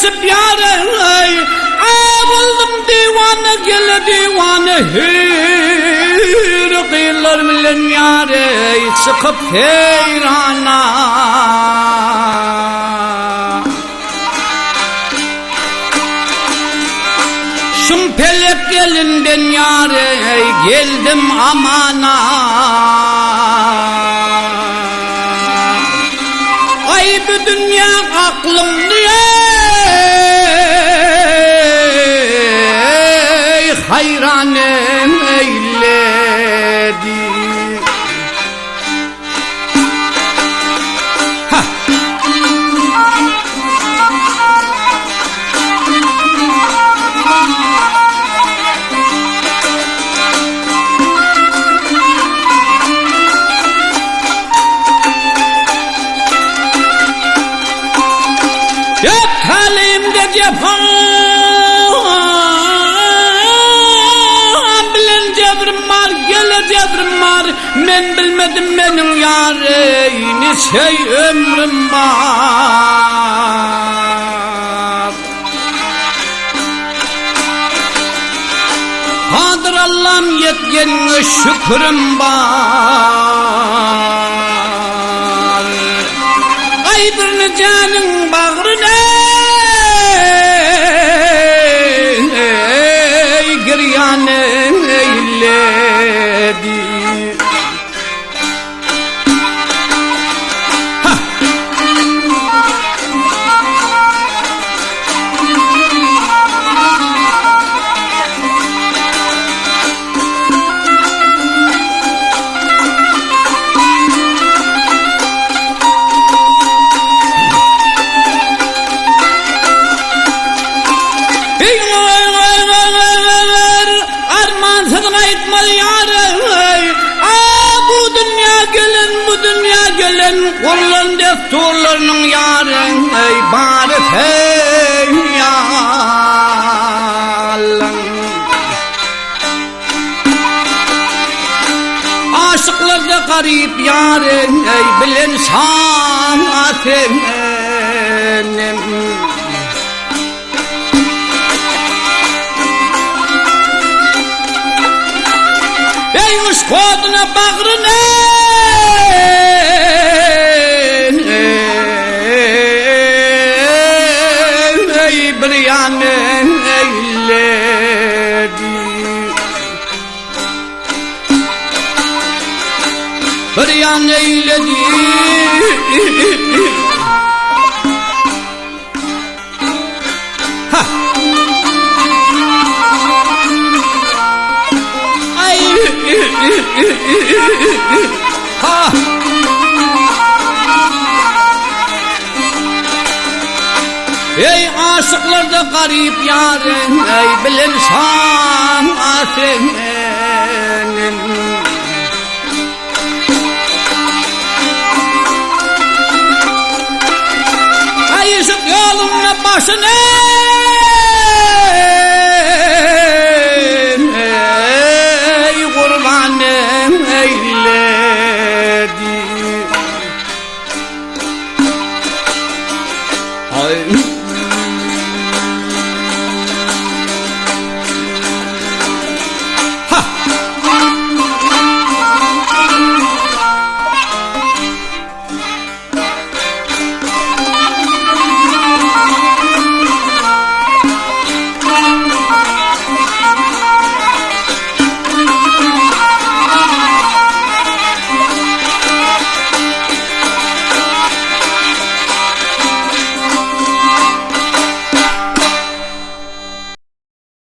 yetişip yâre buldum divane gele divane Hırgıylar bilen yâre çıkıp heyrana Şumpelek gelinden yâre geldim amana Ay bu dünya aklımdı hayran eyledi Yok halimde cephan cebrim var men bilmedim benim yareyni ömrüm var Kadir Allah'ım yetken şükrüm var Ay birini canın bağrına giryan eyledi Kulun desturlarının yarın ey bari feyyalın Aşıklarda garip yarın ey bilen sana senem Ey uş koduna bağrına Brianne eyledi Brianne eyledi Ha Ay Ha Ey aşıklarda garip yarın ey bilen sana senem Ay ışık yoluna başına ey kurbanım eyledi Ay